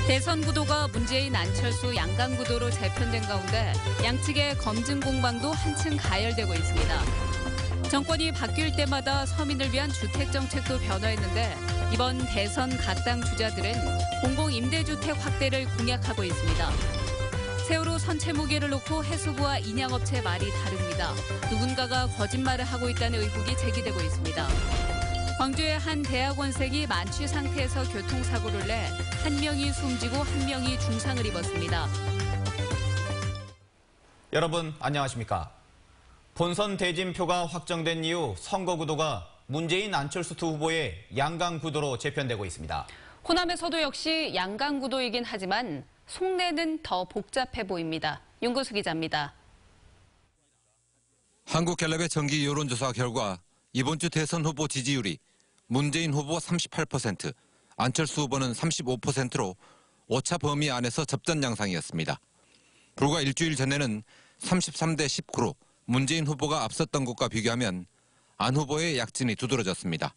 대선 구도가 문재인, 안철수, 양강 구도로 재편된 가운데 양측의 검증 공방도 한층 가열되고 있습니다. 정권이 바뀔 때마다 서민을 위한 주택 정책도 변화했는데 이번 대선 각 당 주자들은 공공임대주택 확대를 공약하고 있습니다. 세월호 선체 무게를 놓고 해수부와 인양업체 말이 다릅니다. 누군가가 거짓말을 하고 있다는 의혹이 제기되고 있습니다. 광주의 한 대학원생이 만취 상태에서 교통사고를 내 한 명이 숨지고 한 명이 중상을 입었습니다. 여러분 안녕하십니까? 본선 대진표가 확정된 이후 선거 구도가 문재인, 안철수 두 후보의 양강 구도로 재편되고 있습니다. 호남에서도 역시 양강 구도이긴 하지만 속내는 더 복잡해 보입니다. 윤구수 기자입니다. 한국갤럽의 정기 여론조사 결과 이번 주 대선 후보 지지율이 문재인 후보 38%, 안철수 후보는 35%로 오차 범위 안에서 접전 양상이었습니다. 불과 일주일 전에는 33대 19로 문재인 후보가 앞섰던 것과 비교하면 안 후보의 약진이 두드러졌습니다.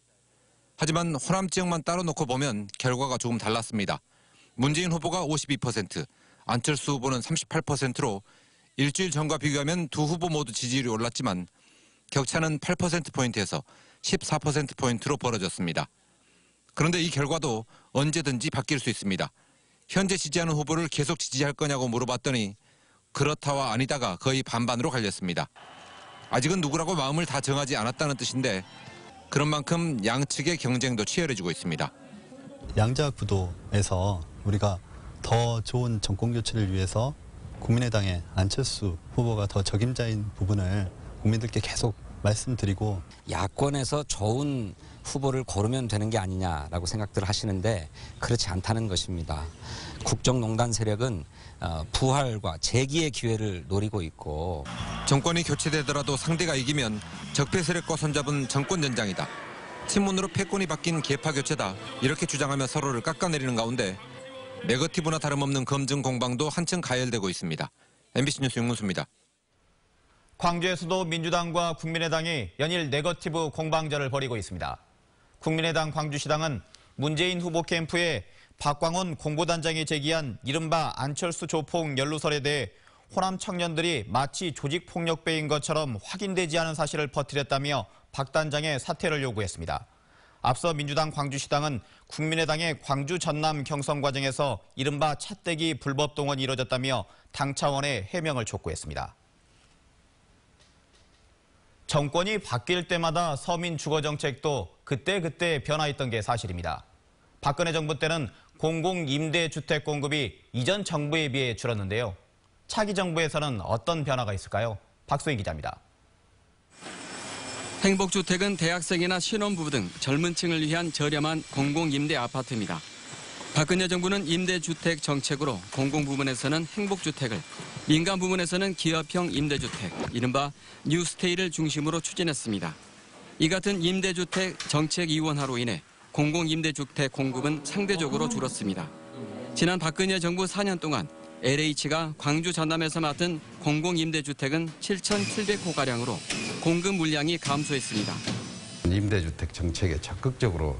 하지만 호남 지역만 따로 놓고 보면 결과가 조금 달랐습니다. 문재인 후보가 52%, 안철수 후보는 38%로 일주일 전과 비교하면 두 후보 모두 지지율이 올랐지만 격차는 8%포인트에서 14%포인트로 벌어졌습니다. 그런데 이 결과도 언제든지 바뀔 수 있습니다. 현재 지지하는 후보를 계속 지지할 거냐고 물어봤더니 그렇다와 아니다가 거의 반반으로 갈렸습니다. 아직은 누구라고 마음을 다 정하지 않았다는 뜻인데 그런 만큼 양측의 경쟁도 치열해지고 있습니다. 양자 구도에서 우리가 더 좋은 정권 교체를 위해서 국민의당의 안철수 후보가 더 적임자인 부분을 국민들께 계속 말씀드리고 야권에서 좋은 후보를 고르면 되는 게 아니냐라고 생각들 하시는데 그렇지 않다는 것입니다. 국정농단 세력은 부활과 재기의 기회를 노리고 있고 정권이 교체되더라도 상대가 이기면 적폐 세력과 손잡은 정권 전장이다. 친문으로 패권이 바뀐 계파 교체다. 이렇게 주장하며 서로를 깎아내리는 가운데 네거티브나 다름없는 검증 공방도 한층 가열되고 있습니다. MBC 뉴스 윤문수입니다. 광주에서도 민주당과 국민의당이 연일 네거티브 공방전을 벌이고 있습니다. 국민의당 광주시당은 문재인 후보 캠프에 박광원 공보단장이 제기한 이른바 안철수 조폭 연루설에 대해 호남 청년들이 마치 조직폭력배인 것처럼 확인되지 않은 사실을 퍼뜨렸다며 박 단장의 사퇴를 요구했습니다. 앞서 민주당 광주시당은 국민의당의 광주 전남 경선 과정에서 이른바 차떼기 불법 동원이 이뤄졌다며 당 차원의 해명을 촉구했습니다. 정권이 바뀔 때마다 서민 주거 정책도 그때그때 변화했던 게 사실입니다. 박근혜 정부 때는 공공임대주택 공급이 이전 정부에 비해 줄었는데요. 차기 정부에서는 어떤 변화가 있을까요? 박소희 기자입니다. 행복주택은 대학생이나 신혼부부 등 젊은 층을 위한 저렴한 공공임대 아파트입니다. 박근혜 정부는 임대주택 정책으로 공공부문에서는 행복주택을, 민간 부문에서는 기업형 임대주택, 이른바 뉴스테이를 중심으로 추진했습니다. 이 같은 임대주택 정책 이원화로 인해 공공임대주택 공급은 상대적으로 줄었습니다. 지난 박근혜 정부 4년 동안 LH가 광주 전남에서 맡은 공공임대주택은 7,700호가량으로 공급 물량이 감소했습니다. 임대주택 정책에 적극적으로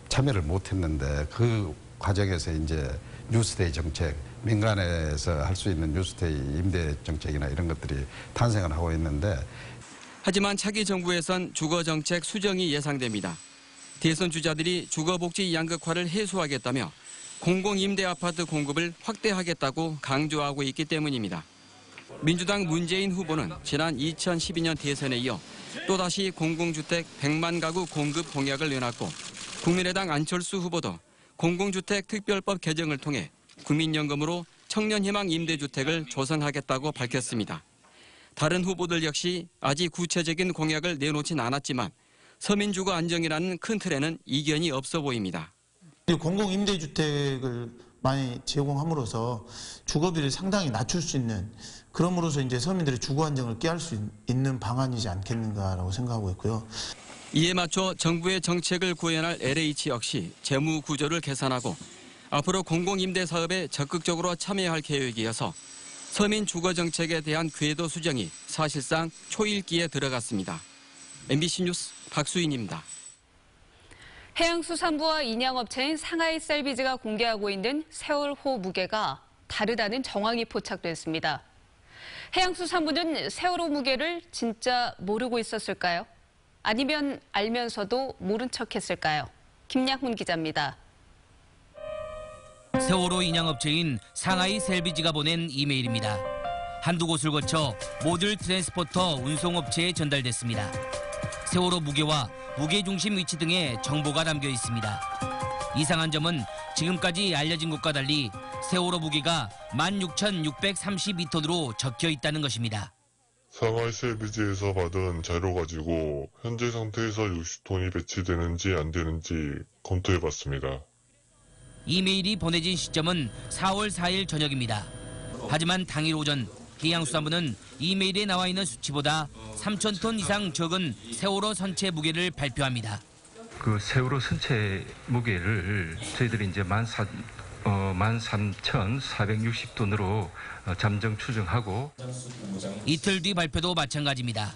참여를 못했는데 그 과정에서 이제 뉴스테이 정책, 민간에서 할 수 있는 뉴스테이 임대 정책이나 이런 것들이 탄생을 하고 있는데 하지만 차기 정부에선 주거정책 수정이 예상됩니다. 대선 주자들이 주거복지 양극화를 해소하겠다며 공공임대 아파트 공급을 확대하겠다고 강조하고 있기 때문입니다. 민주당 문재인 후보는 지난 2012년 대선에 이어 또다시 공공주택 100만 가구 공급 공약을 내놨고 국민의당 안철수 후보도 공공주택 특별법 개정을 통해 국민연금으로 청년희망 임대주택을 조성하겠다고 밝혔습니다. 다른 후보들 역시 아직 구체적인 공약을 내놓진 않았지만 서민주거 안정이라는 큰 틀에는 이견이 없어 보입니다. 공공임대주택을 많이 제공함으로써 주거비를 상당히 낮출 수 있는 그럼으로써 이제 서민들의 주거 안정을 꾀할 수 있는 방안이지 않겠는가라고 생각하고 있고요. 이에 맞춰 정부의 정책을 구현할 LH 역시 재무 구조를 개선하고 앞으로 공공임대 사업에 적극적으로 참여할 계획이어서 서민 주거 정책에 대한 궤도 수정이 사실상 초읽기에 들어갔습니다. MBC 뉴스 박수인입니다. 해양수산부와 인양업체인 상하이셀비지가 공개하고 있는 세월호 무게가 다르다는 정황이 포착됐습니다. 해양수산부는 세월호 무게를 진짜 모르고 있었을까요? 아니면 알면서도 모른 척했을까요? 김양훈 기자입니다. 세월호 인양업체인 상하이셀비지가 보낸 이메일입니다. 한두 곳을 거쳐 모듈 트랜스포터 운송업체에 전달됐습니다. 세월호 무게와 무게중심 위치 등의 정보가 담겨 있습니다. 이상한 점은 지금까지 알려진 것과 달리 세월호 무게가 16,632톤으로 적혀 있다는 것입니다. 상하이셀비지에서 받은 자료 가지고 현재 상태에서 60톤이 배치되는지 안 되는지 검토해봤습니다. 이메일이 보내진 시점은 4월 4일 저녁입니다. 하지만 당일 오전 해양수산부는 이메일에 나와 있는 수치보다 3,000톤 이상 적은 세월호 선체 무게를 발표합니다. 그 세월호 선체 무게를 저희들이 이제 13,460톤으로 잠정 추정하고 이틀 뒤 발표도 마찬가지입니다.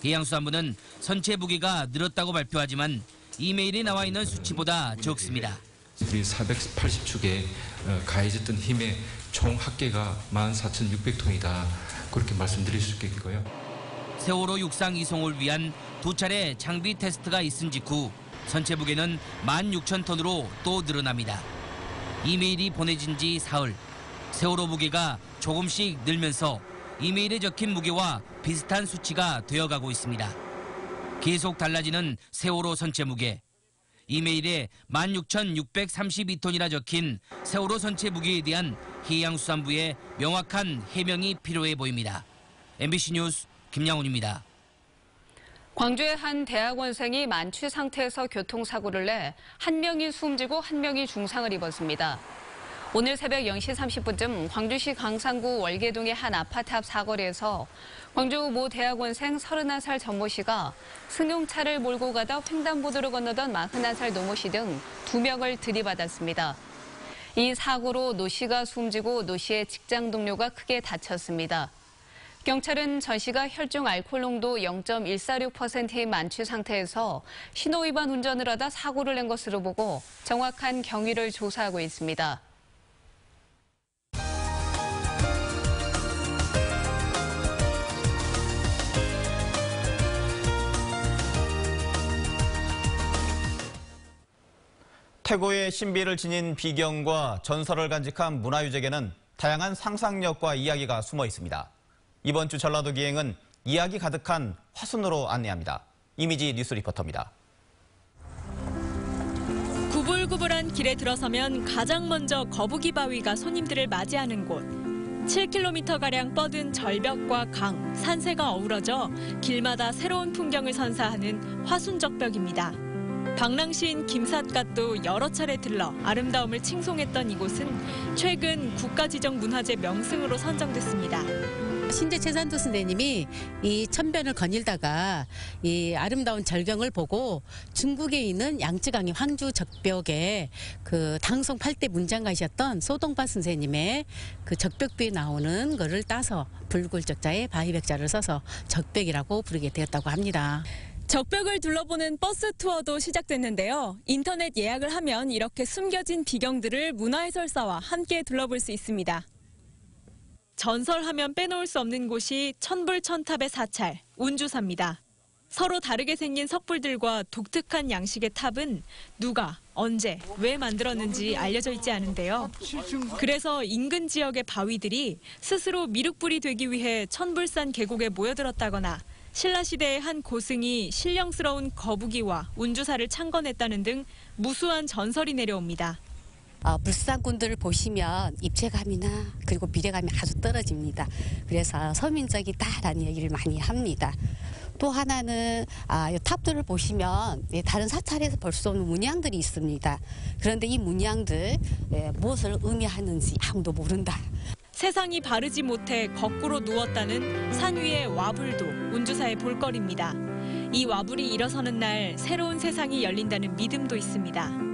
해양수산부는 선체 무게가 늘었다고 발표하지만 이메일에 나와 있는 수치보다 적습니다. 우리 480축에 가해졌던 힘의 총 합계가 14,600톤이다. 그렇게 말씀드릴 수 있겠고요. 세월호 육상 이송을 위한 2차례 장비 테스트가 있은 직후 선체 무게는 16,000톤으로 또 늘어납니다. 이메일이 보내진 지 사흘, 세월호 무게가 조금씩 늘면서 이메일에 적힌 무게와 비슷한 수치가 되어가고 있습니다. 계속 달라지는 세월호 선체 무게. 이메일에 16,632톤이라 적힌 세월호 선체 무게에 대한 해양수산부의 명확한 해명이 필요해 보입니다. MBC 뉴스 김양훈입니다. 광주의 한 대학원생이 만취 상태에서 교통사고를 내 한 명이 숨지고 한 명이 중상을 입었습니다. 오늘 새벽 0시 30분쯤 광주시 광산구 월계동의 한 아파트 앞 사거리에서 광주 모 대학원생 31살 전모 씨가 승용차를 몰고 가다 횡단보도를 건너던 41살 노모 씨 등 2명을 들이받았습니다. 이 사고로 노 씨가 숨지고 노 씨의 직장 동료가 크게 다쳤습니다. 경찰은 전 씨가 혈중 알코올 농도 0.146%인 만취 상태에서 신호위반 운전을 하다 사고를 낸 것으로 보고 정확한 경위를 조사하고 있습니다. 태고의 신비를 지닌 비경과 전설을 간직한 문화유적에는 다양한 상상력과 이야기가 숨어 있습니다. 이번 주 전라도 기행은 이야기 가득한 화순으로 안내합니다. 이미지 뉴스 리포터입니다. 구불구불한 길에 들어서면 가장 먼저 거북이 바위가 손님들을 맞이하는 곳. 7km가량 뻗은 절벽과 강, 산세가 어우러져 길마다 새로운 풍경을 선사하는 화순적벽입니다. 방랑시인 김삿갓도 여러 차례 들러 아름다움을 칭송했던 이곳은 최근 국가지정문화재 명승으로 선정됐습니다. 신재채산도 선생님이 이 천변을 거닐다가 이 아름다운 절경을 보고 중국에 있는 양쯔강의 황주 적벽에 그 당송 8대 문장가이셨던 소동파 선생님의 그 적벽비에 나오는 거를 따서 불굴적자에 바위백자를 써서 적벽이라고 부르게 되었다고 합니다. 적벽을 둘러보는 버스 투어도 시작됐는데요. 인터넷 예약을 하면 이렇게 숨겨진 비경들을 문화해설사와 함께 둘러볼 수 있습니다. 전설하면 빼놓을 수 없는 곳이 천불천탑의 사찰, 운주사입니다. 서로 다르게 생긴 석불들과 독특한 양식의 탑은 누가, 언제, 왜 만들었는지 알려져 있지 않은데요. 그래서 인근 지역의 바위들이 스스로 미륵불이 되기 위해 천불산 계곡에 모여들었다거나 신라시대의 한 고승이 신령스러운 거북이와 운주사를 창건했다는 등 무수한 전설이 내려옵니다. 불상꾼들을 보시면 입체감이나 그리고 미래감이 아주 떨어집니다. 그래서 서민적이다라는 얘기를 많이 합니다. 또 하나는 이 탑들을 보시면 다른 사찰에서 볼 수 없는 문양들이 있습니다. 그런데 이 문양들 무엇을 의미하는지 아무도 모른다. 세상이 바르지 못해 거꾸로 누웠다는 산 위의 와불도 운주사의 볼거리입니다. 이 와불이 일어서는 날 새로운 세상이 열린다는 믿음도 있습니다.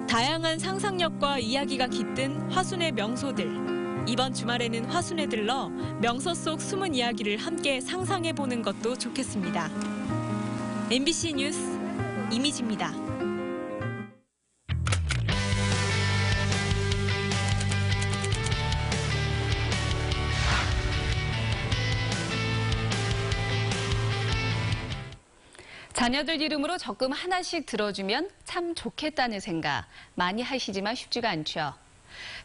다양한 상상력과 이야기가 깃든 화순의 명소들. 이번 주말에는 화순에 들러 명소 속 숨은 이야기를 함께 상상해보는 것도 좋겠습니다. MBC 뉴스 이미지입니다. 자녀들 이름으로 적금 하나씩 들어주면 참 좋겠다는 생각 많이 하시지만 쉽지가 않죠.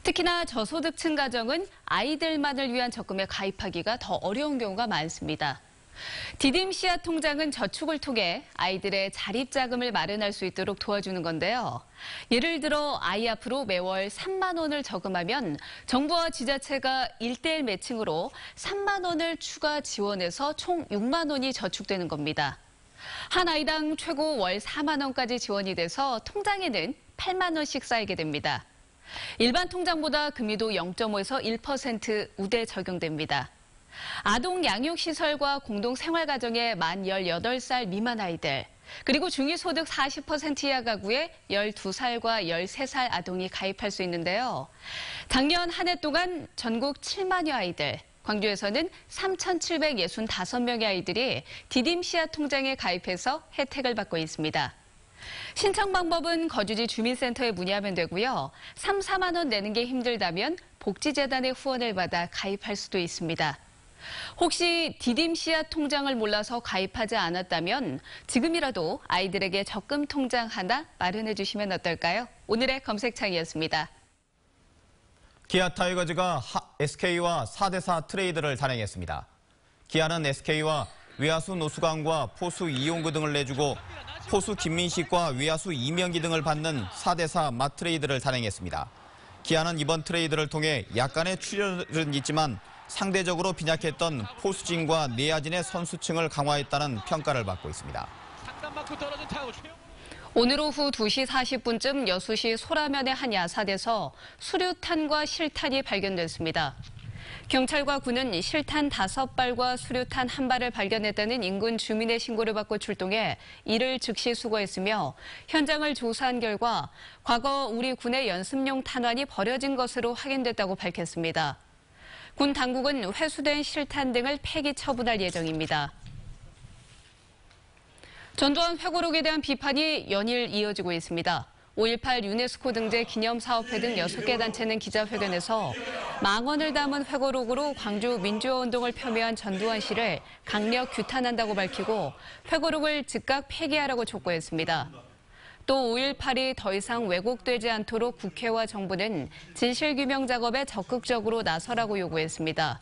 특히나 저소득층 가정은 아이들만을 위한 적금에 가입하기가 더 어려운 경우가 많습니다. 디딤 씨앗 통장은 저축을 통해 아이들의 자립자금을 마련할 수 있도록 도와주는 건데요. 예를 들어 아이 앞으로 매월 3만 원을 저금하면 정부와 지자체가 1:1 매칭으로 3만 원을 추가 지원해서 총 6만 원이 저축되는 겁니다. 한 아이당 최고 월 4만 원까지 지원이 돼서 통장에는 8만 원씩 쌓이게 됩니다. 일반 통장보다 금리도 0.5에서 1% 우대 적용됩니다. 아동 양육시설과 공동생활가정의 만 18살 미만 아이들, 그리고 중위소득 40% 이하 가구에 12살과 13살 아동이 가입할 수 있는데요. 작년 한 해 동안 전국 7만여 아이들, 광주에서는 3,765명의 아이들이 디딤 씨앗 통장에 가입해서 혜택을 받고 있습니다. 신청 방법은 거주지 주민센터에 문의하면 되고요. 3, 4만 원 내는 게 힘들다면 복지재단의 후원을 받아 가입할 수도 있습니다. 혹시 디딤 씨앗 통장을 몰라서 가입하지 않았다면 지금이라도 아이들에게 적금 통장 하나 마련해 주시면 어떨까요? 오늘의 검색창이었습니다. 기아 타이거즈가 SK와 4대4 트레이드를 단행했습니다. 기아는 SK와 외야수 노수광과 포수 이용구 등을 내주고 포수 김민식과 외야수 이명기 등을 받는 4대4 맞트레이드를 단행했습니다. 기아는 이번 트레이드를 통해 약간의 출혈은 있지만 상대적으로 빈약했던 포수진과 내야진의 선수층을 강화했다는 평가를 받고 있습니다. 오늘 오후 2시 40분쯤 여수시 소라면의 한 야sad에서 수류탄과 실탄이 발견됐습니다. 경찰과 군은 실탄 5발과 수류탄 1발을 발견했다는 인근 주민의 신고를 받고 출동해 이를 즉시 수거했으며 현장을 조사한 결과 과거 우리 군의 연습용 탄환이 버려진 것으로 확인됐다고 밝혔습니다. 군 당국은 회수된 실탄 등을 폐기 처분할 예정입니다. 전두환 회고록에 대한 비판이 연일 이어지고 있습니다. 5.18 유네스코 등재 기념사업회 등 6개 단체는 기자회견에서 망언을 담은 회고록으로 광주 민주화운동을 폄훼한 전두환 씨를 강력 규탄한다고 밝히고 회고록을 즉각 폐기하라고 촉구했습니다. 또 5.18이 더 이상 왜곡되지 않도록 국회와 정부는 진실규명 작업에 적극적으로 나서라고 요구했습니다.